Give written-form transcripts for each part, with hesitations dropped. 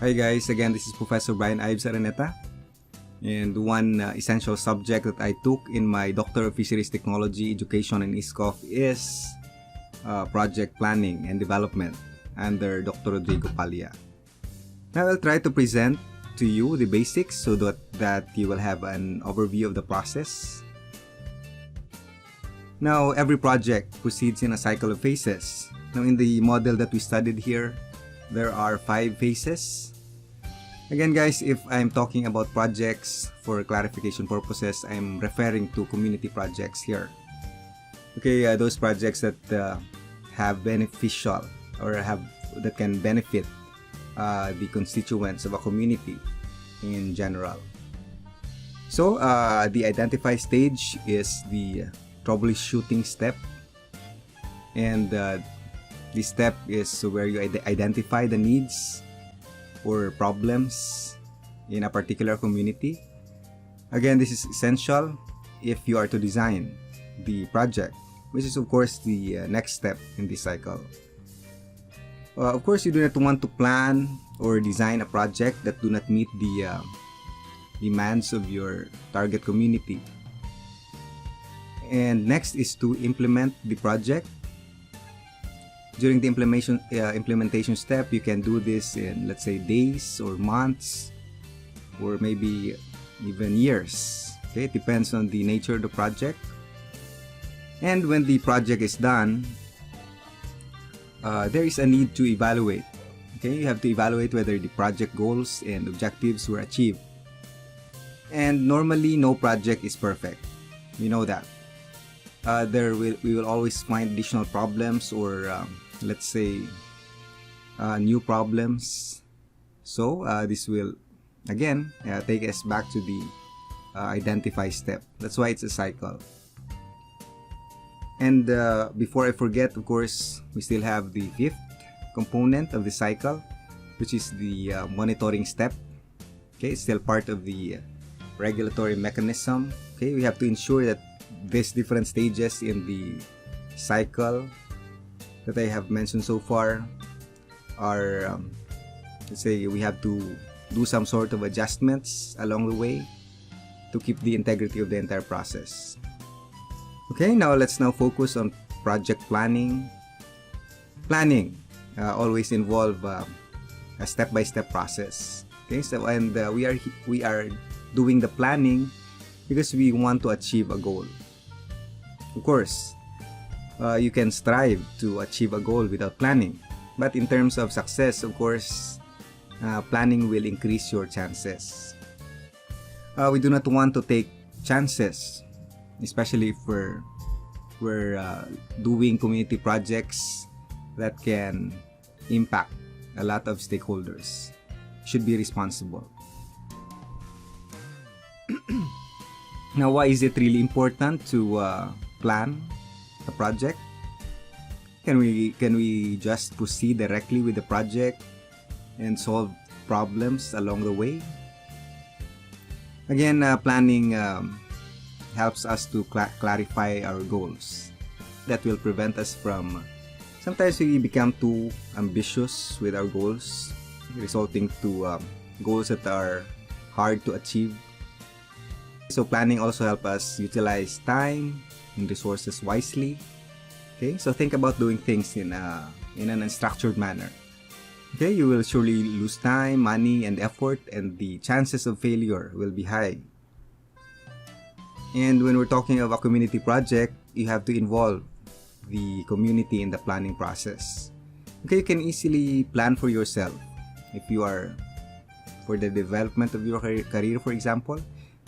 Hi guys, again this is Professor Brian Ives Araneta, and one essential subject that I took in my Doctor of Fisheries Technology Education in ISCOF is Project Planning and Development under Dr. Rodrigo Palia. Now I'll try to present to you the basics so that you will have an overview of the process. Now every project proceeds in a cycle of phases. Now in the model that we studied here, there are 5 phases. Again guys, if I'm talking about projects for clarification purposes, I'm referring to community projects here. Okay, those projects that have beneficial or that can benefit the constituents of a community in general. So the identify stage is the troubleshooting step, and this step is where you identify the needs or problems in a particular community. Again, this is essential if you are to design the project, which is of course the next step in this cycle. Of course, you do not want to plan or design a project that do not meet the demands of your target community. And next is to implement the project. During the implementation step, you can do this in, let's say, days or months or maybe even years. Okay, it depends on the nature of the project. And when the project is done, there is a need to evaluate. Okay, you have to evaluate whether the project goals and objectives were achieved. And normally, no project is perfect. We know that. We will always find additional problems or let's say new problems. So this will again take us back to the identify step. That's why it's a cycle. And before I forget, of course, we still have the 5th component of the cycle, which is the monitoring step. Okay, it's still part of the regulatory mechanism. Okay, we have to ensure that these different stages in the cycle that I have mentioned so far are, let's say, we have to do some sort of adjustments along the way to keep the integrity of the entire process. Okay, now let's focus on project planning. Planning always involve a step-by-step process. Okay, so and we are doing the planning because we want to achieve a goal. Of course, you can strive to achieve a goal without planning, but in terms of success, of course, planning will increase your chances. We do not want to take chances, especially if we're doing community projects that can impact a lot of stakeholders. Should be responsible. Now, why is it really important to plan a project? Can we just proceed directly with the project and solve problems along the way? Again, planning helps us to clarify our goals. That will prevent us from sometimes we become too ambitious with our goals, resulting to goals that are hard to achieve. So planning also helps us utilize time and resources wisely. Okay, so think about doing things in an unstructured manner. Okay, you will surely lose time, money, and effort, and the chances of failure will be high. And when we're talking of a community project, you have to involve the community in the planning process. Okay, you can easily plan for yourself if you are for the development of your career, for example.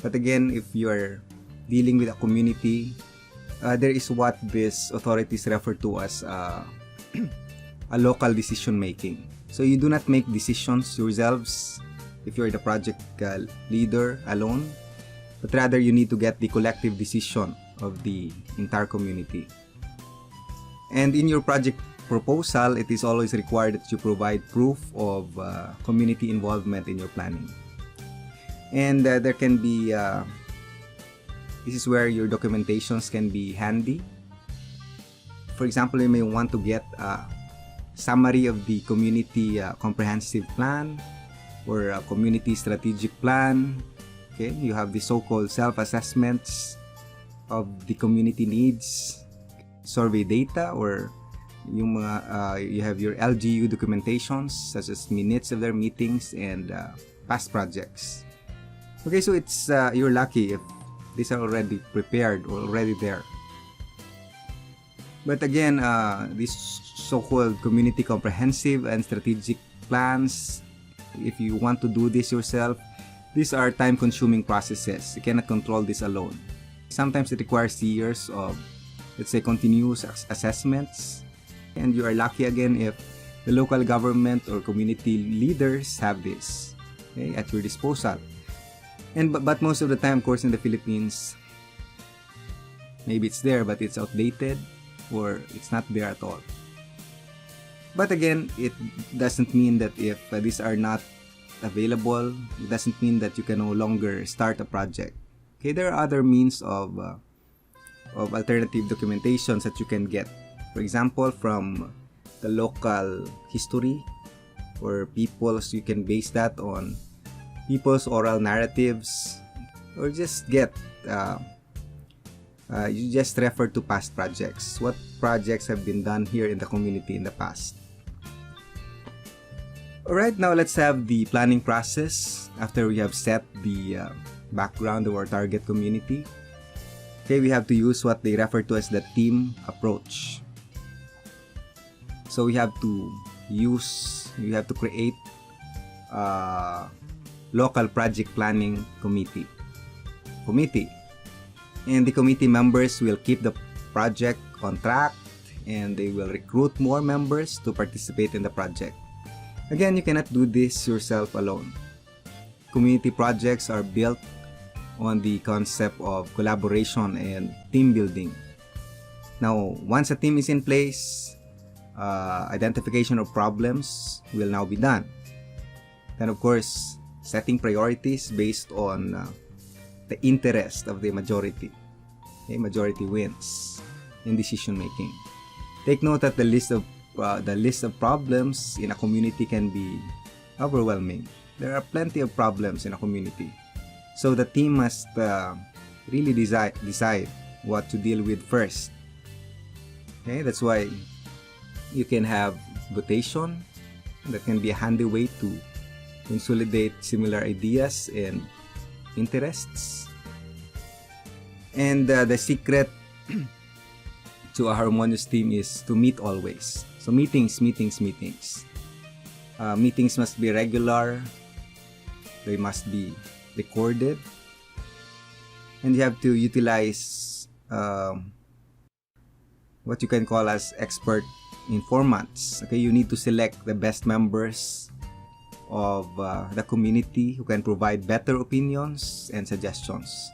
But again, if you are dealing with a community, there is what these authorities refer to as a local decision making. So you do not make decisions yourselves if you're the project leader alone, but rather you need to get the collective decision of the entire community. And in your project proposal, it is always required that you provide proof of community involvement in your planning. And there can be, this is where your documentations can be handy. For example, you may want to get a summary of the community comprehensive plan, or a community strategic plan. Okay, you have the so-called self-assessments of the community needs, survey data, or yung mga, you have your LGU documentations such as minutes of their meetings and past projects. Okay, so it's you're lucky if these are already prepared or already there. But again, these so-called community comprehensive and strategic plans, if you want to do this yourself, these are time-consuming processes. You cannot control this alone. Sometimes it requires years of, let's say, continuous assessments. And you are lucky again if the local government or community leaders have this, okay, at your disposal. And but most of the time, of course, in the Philippines, maybe it's there, but it's outdated or it's not there at all. But again, it doesn't mean that if these are not available, it doesn't mean that you can no longer start a project. Okay, there are other means of alternative documentations that you can get. For example, from the local history or people's, you can base that on people's oral narratives, or just get you just refer to past projects. What projects have been done here in the community in the past? Alright, now let's have the planning process after we have set the background of our target community. Okay, we have to use what they refer to as the team approach. So we have to create a local project planning committee. And the committee members will keep the project on track, and they will recruit more members to participate in the project. Again, you cannot do this yourself alone. Community projects are built on the concept of collaboration and team building. Now, once a team is in place, identification of problems will now be done. Then, of course, setting priorities based on the interest of the majority. Okay, majority wins in decision making. Take note that the list of problems in a community can be overwhelming. There are plenty of problems in a community, so the team must really decide what to deal with first. Okay, that's why you can have votation. That can be a handy way to consolidate similar ideas and interests. And the secret to a harmonious team is to meet always. So meetings. Meetings must be regular. They must be recorded. And you have to utilize what you can call as expert informants. Okay, you need to select the best members of the community who can provide better opinions and suggestions.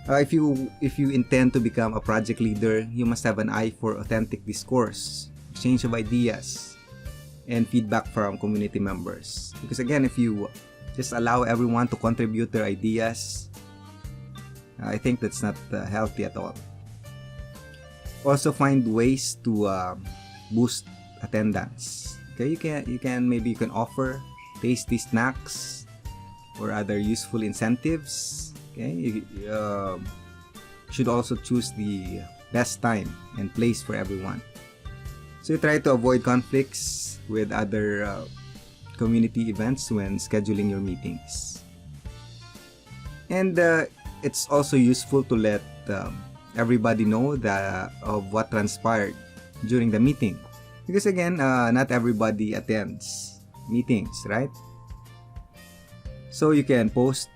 If you intend to become a project leader, you must have an eye for authentic discourse, exchange of ideas, and feedback from community members. Because again, if you just allow everyone to contribute their ideas, I think that's not healthy at all. Also, find ways to boost attendance. Okay, you can offer tasty snacks or other useful incentives. Okay, you should also choose the best time and place for everyone. So you try to avoid conflicts with other community events when scheduling your meetings. And it's also useful to let everybody know of what transpired during the meeting. Because again, not everybody attends meetings, right? So you can post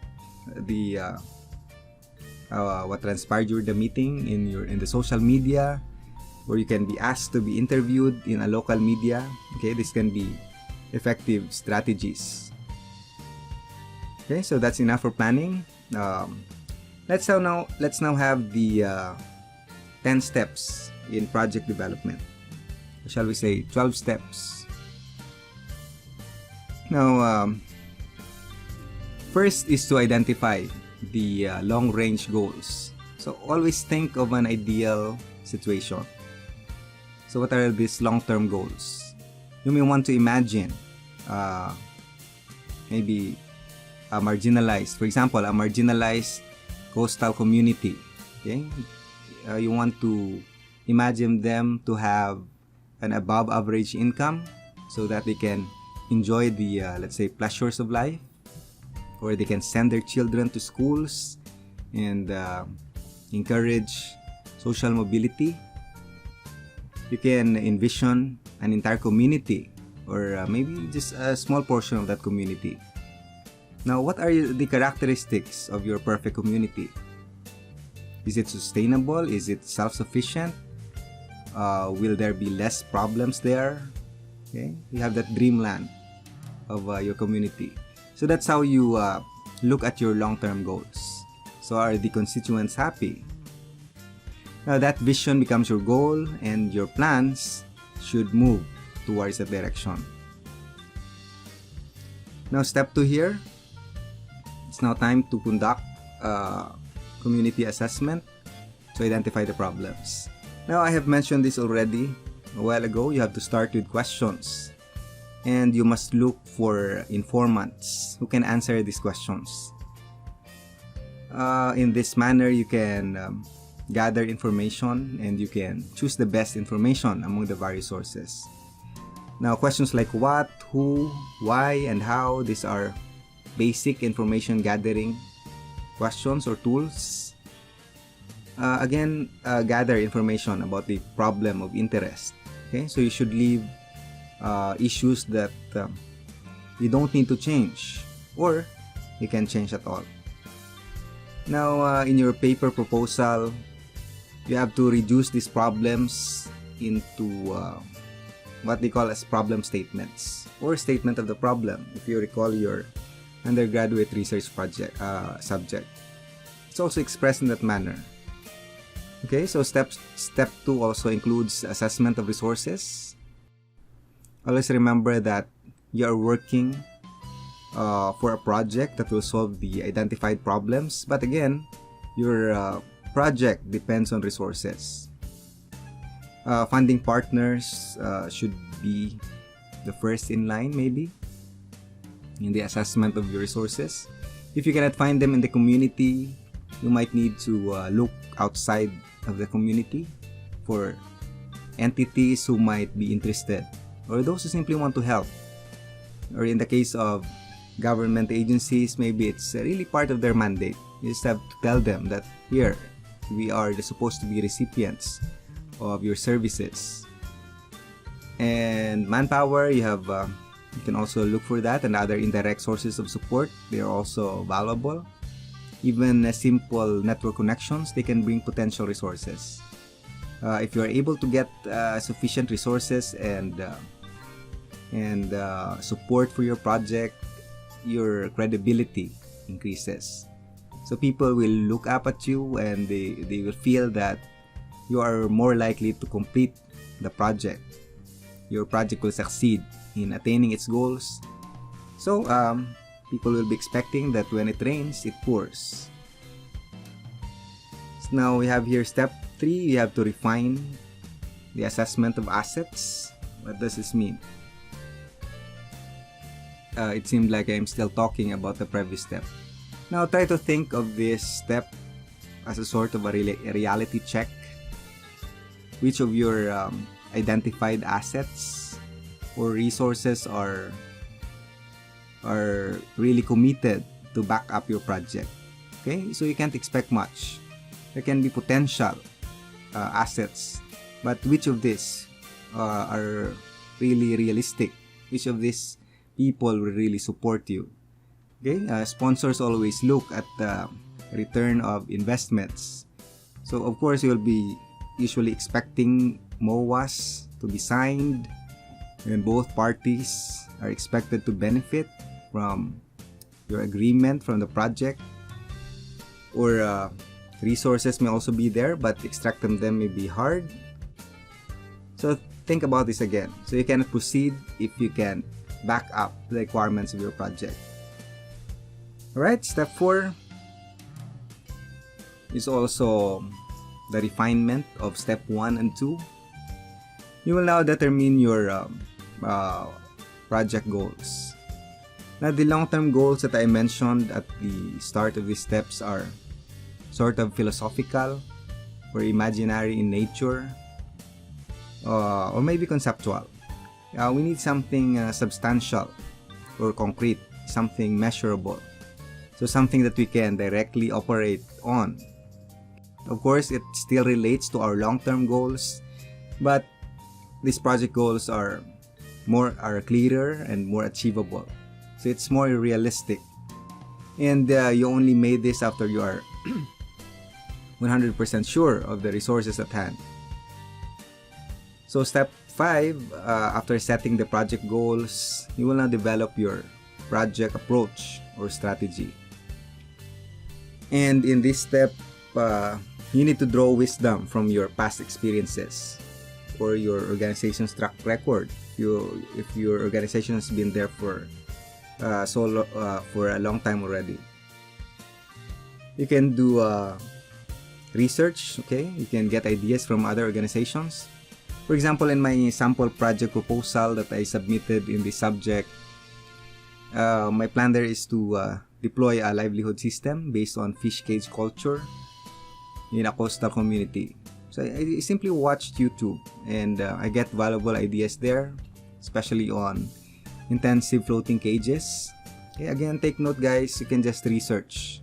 the what transpired during the meeting in the social media, or you can be asked to be interviewed in a local media. Okay, this can be effective strategies. Okay, so that's enough for planning. Let's now have the 10 steps in project development. Shall we say 12 steps? Now, first is to identify the long-range goals. So always think of an ideal situation. So what are these long-term goals? You may want to imagine maybe a marginalized, for example, a marginalized coastal community. Okay, you want to imagine them to have an above average income so that they can enjoy the let's say pleasures of life, or they can send their children to schools and encourage social mobility. You can envision an entire community, or maybe just a small portion of that community. Now, what are the characteristics of your perfect community? Is it sustainable? Is it self-sufficient? Will there be less problems there? Okay, you have that dreamland of your community. So that's how you look at your long-term goals. So are the constituents happy? Now that vision becomes your goal, and your plans should move towards that direction. Now step 2 here. It's now time to conduct community assessment to identify the problems. Now I have mentioned this already a while ago. You have to start with questions, and you must look for informants who can answer these questions. In this manner, you can gather information, and you can choose the best information among the various sources. Now, questions like what, who, why, and how, these are basic information gathering questions or tools. Gather information about the problem of interest. Okay, so you should leave issues that you don't need to change, or you can change at all. Now, in your paper proposal, you have to reduce these problems into what they call as problem statements, or statement of the problem, if you recall your undergraduate research project subject. It's also expressed in that manner. Okay, so step 2 also includes assessment of resources. Always remember that you are working for a project that will solve the identified problems, but again, your project depends on resources. Funding partners should be the first in line, maybe, in the assessment of your resources. If you cannot find them in the community, you might need to look outside of the community for entities who might be interested, or those who simply want to help. Or in the case of government agencies, maybe it's really part of their mandate. You just have to tell them that here, we are supposed to be recipients of your services. And manpower, you can also look for that, and other indirect sources of support. They are also valuable. Even simple network connections, they can bring potential resources. If you are able to get sufficient resources and support for your project, your credibility increases. So people will look up at you, and they will feel that you are more likely to complete the project. Your project will succeed in attaining its goals. So people will be expecting that when it rains, it pours. So now we have here step 3. You have to refine the assessment of assets. What does this mean? It seemed like I'm still talking about the previous step. Now try to think of this step as a sort of a reality check. Which of your identified assets or resources are really committed to back up your project? Okay, so you can't expect much. There can be potential assets, but which of these are really realistic? Which of these people will really support you? Okay, sponsors always look at the return of investments. So of course you'll be usually expecting MOAs to be signed, and both parties are expected to benefit from your agreement from the project. Or resources may also be there, but extracting them may be hard. So think about this again. So you cannot proceed if you can back up the requirements of your project. Alright, step 4 is also the refinement of step 1 and 2. You will now determine your project goals. Now, the long-term goals that I mentioned at the start of these steps are sort of philosophical or imaginary in nature, or maybe conceptual. We need something substantial or concrete, something measurable. So something that we can directly operate on. Of course, it still relates to our long-term goals, but these project goals are clearer and more achievable. So it's more realistic. And you only made this after you are 100% sure of the resources at hand. So step 5, after setting the project goals, you will now develop your project approach or strategy. And in this step, you need to draw wisdom from your past experiences or your organization's track record. If your organization has been there for a long time already, you can do research. Okay, you can get ideas from other organizations. For example, in my sample project proposal that I submitted in this subject, my plan there is to deploy a livelihood system based on fish cage culture in a coastal community. So I simply watched YouTube and I get valuable ideas there, especially on intensive floating cages. Okay, again, take note guys, you can just research.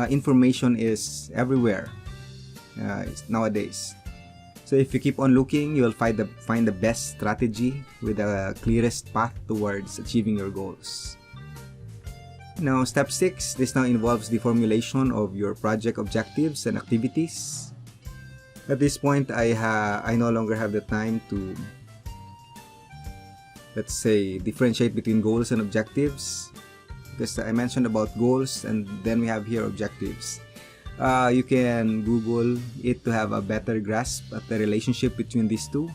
Information is everywhere nowadays. So if you keep on looking, you will find the best strategy with the clearest path towards achieving your goals. Now, step 6, this now involves the formulation of your project objectives and activities. At this point, I no longer have the time to, let's say, differentiate between goals and objectives, because I mentioned about goals and then we have here objectives. You can Google it to have a better grasp at the relationship between these two.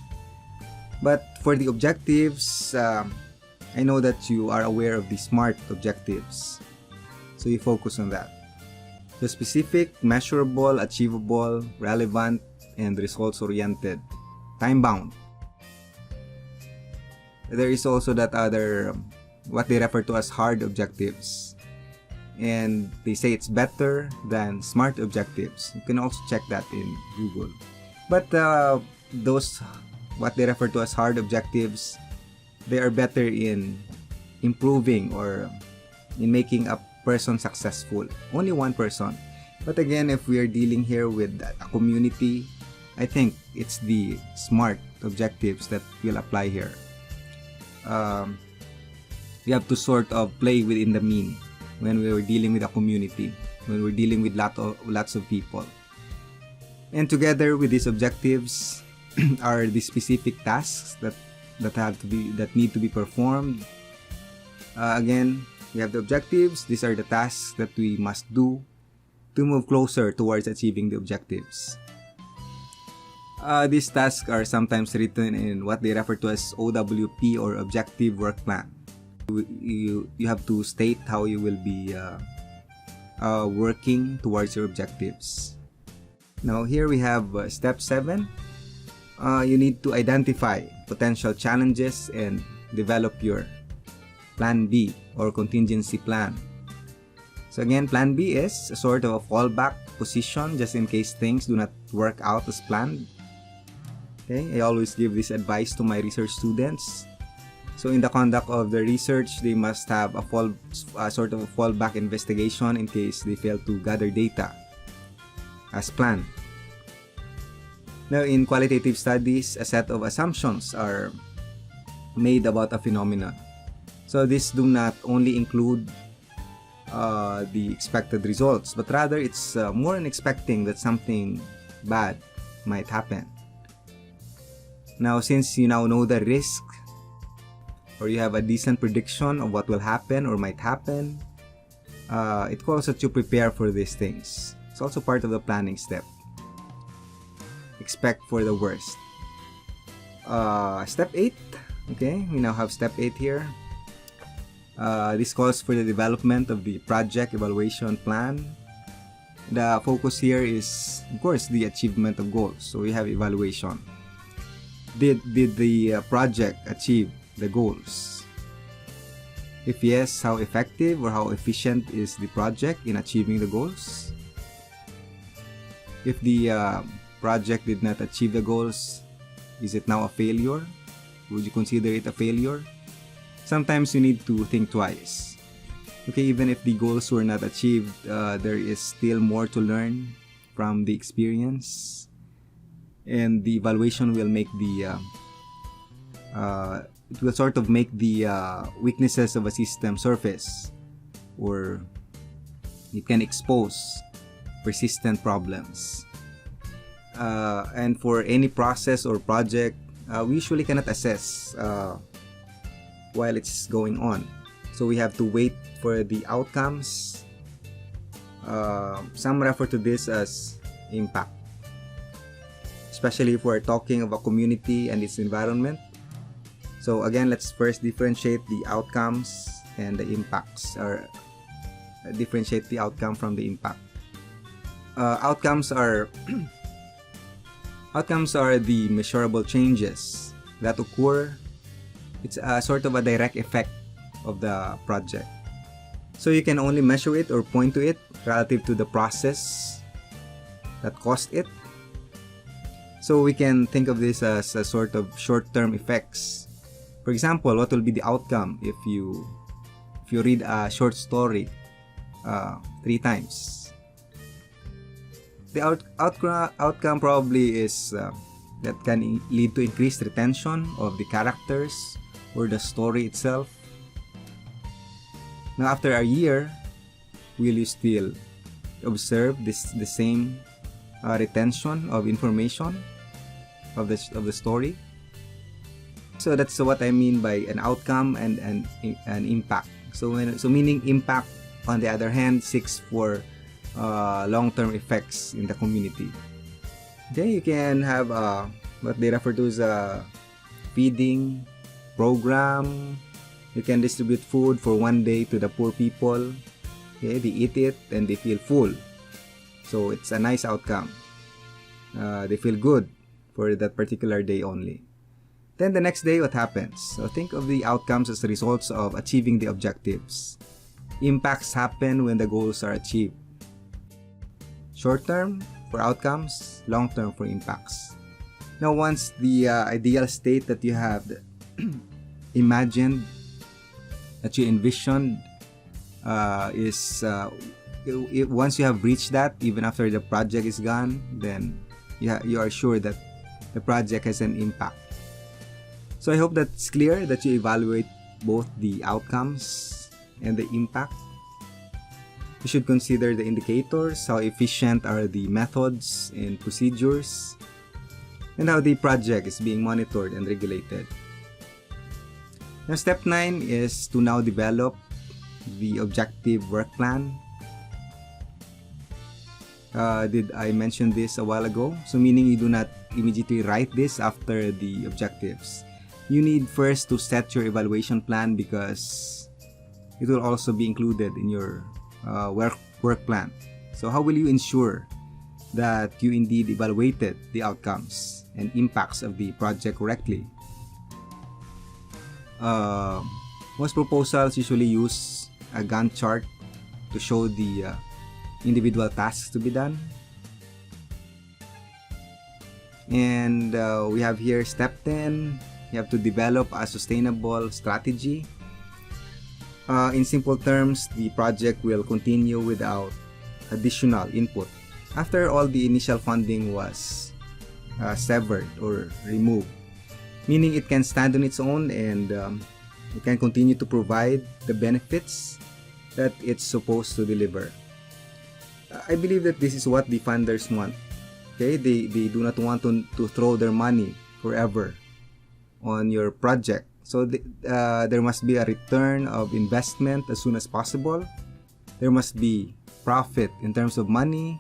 But for the objectives, I know that you are aware of the SMART objectives. So you focus on that. So specific, measurable, achievable, relevant, and results-oriented. Time-bound. There is also that other, what they refer to as hard objectives. And they say it's better than SMART objectives. You can also check that in Google. But those, what they refer to as hard objectives, they are better in improving or in making a person successful. Only one person. But again, if we are dealing here with a community, I think it's the SMART objectives that will apply here. We have to sort of play within the mean when we were dealing with a community, when we're dealing with lots of people. And together with these objectives are the specific tasks that need to be performed. Again, we have the objectives. These are the tasks that we must do to move closer towards achieving the objectives. These tasks are sometimes written in what they refer to as OWP or Objective Work Plan. You have to state how you will be working towards your objectives. Now here we have step 7. You need to identify potential challenges and develop your plan B or contingency plan. So again, plan B is a sort of a fallback position just in case things do not work out as planned. Okay, I always give this advice to my research students. So in the conduct of the research, they must have a sort of a fallback investigation in case they fail to gather data as planned. Now, in qualitative studies, a set of assumptions are made about a phenomenon. So these do not only include the expected results, but rather it's more in expecting that something bad might happen. Now, since you now know the risk, or you have a decent prediction of what will happen or might happen, it calls us to prepare for these things. It's also part of the planning step. Expect for the worst. Step 8. Okay, we now have step 8 here. This calls for the development of the project evaluation plan. The focus here is, of course, the achievement of goals. So we have evaluation. Did the project achieve the goals? If yes, how effective or how efficient is the project in achieving the goals? If the project did not achieve the goals, is it now a failure? Would you consider it a failure? Sometimes you need to think twice. Okay, even if the goals were not achieved, there is still more to learn from the experience, and the evaluation will make it will sort of make the weaknesses of a system surface, or it can expose persistent problems. And for any process or project, we usually cannot assess while it's going on. So we have to wait for the outcomes. Some refer to this as impact, especially if we're talking of a community and its environment. So again, let's first differentiate the outcomes and the impacts, or differentiate the outcome from the impact. Outcomes are outcomes are the measurable changes that occur. It's a sort of a direct effect of the project. So you can only measure it or point to it relative to the process that caused it. So we can think of this as a sort of short-term effects. For example, what will be the outcome if you read a short story 3 times? The outcome probably is that can lead to increased retention of the characters or the story itself. Now, after a year, will you still observe the same retention of information of the story? So that's what I mean by an outcome and an impact. So meaning impact, on the other hand, seeks for long-term effects in the community. Then you can have what they refer to as a feeding program. You can distribute food for 1 day to the poor people. Okay, they eat it and they feel full. So it's a nice outcome. They feel good for that particular day only. Then the next day, what happens? So think of the outcomes as the results of achieving the objectives. Impacts happen when the goals are achieved. Short term for outcomes, long term for impacts. Now, once the ideal state that you have imagined, that you envisioned, once you have reached that, even after the project is gone, then you are sure that the project has an impact. So I hope that's clear, that you evaluate both the outcomes and the impact. You should consider the indicators, how efficient are the methods and procedures, and how the project is being monitored and regulated. Now, step 9 is to now develop the objective work plan. Did I mention this a while ago? So meaning you do not immediately write this after the objectives. You need first to set your evaluation plan, because it will also be included in your work plan. So how will you ensure that you indeed evaluated the outcomes and impacts of the project correctly? Most proposals usually use a Gantt chart to show the individual tasks to be done. And we have here step 10. You have to develop a sustainable strategy. In simple terms, the project will continue without additional input after all the initial funding was severed or removed, meaning it can stand on its own and it can continue to provide the benefits that it's supposed to deliver. I believe that this is what the funders want. Okay, they do not want to throw their money forever on your project. So there must be a return of investment as soon as possible. There must be profit in terms of money,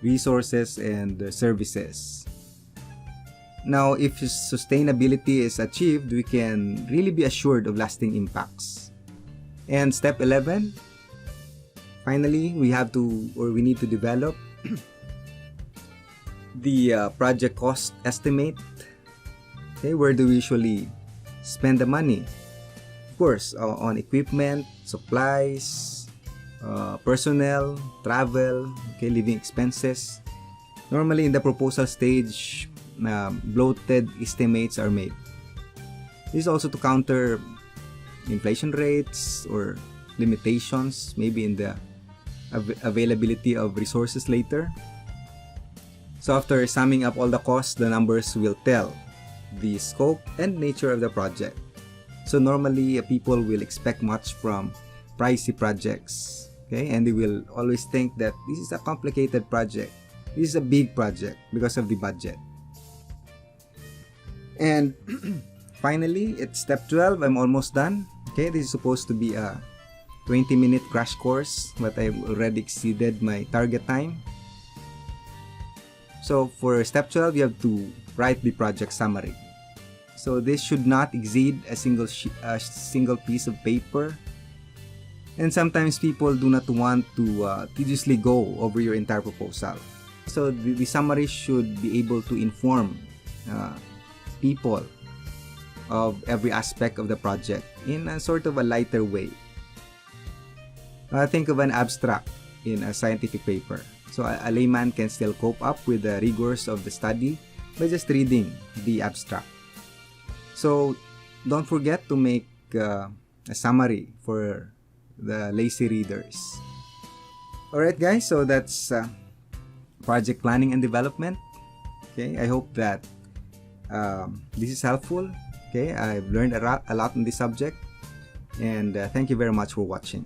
resources, and services. Now, if sustainability is achieved, we can really be assured of lasting impacts. And step 11, finally, we need to develop the project cost estimate. Okay, where do we usually spend the money? Of course, on equipment, supplies, personnel, travel, okay, living expenses. Normally in the proposal stage, bloated estimates are made. This is also to counter inflation rates or limitations, maybe in the availability of resources later. So after summing up all the costs, the numbers will tell the scope and nature of the project. So normally people will expect much from pricey projects, okay, and they will always think that this is a complicated project, this is a big project because of the budget. And finally, it's step 12. I'm almost done. Okay, this is supposed to be a 20-minute crash course, but I've already exceeded my target time. So for step 12, you have to write the project summary. So this should not exceed a single piece of paper. And sometimes people do not want to tediously go over your entire proposal. So the summary should be able to inform people of every aspect of the project in a sort of a lighter way. Think of an abstract in a scientific paper. So a layman can still cope up with the rigors of the study by just reading the abstract. So don't forget to make a summary for the lazy readers. Alright guys, so that's project planning and development. Okay, I hope that this is helpful. Okay, I've learned a lot on this subject, and thank you very much for watching.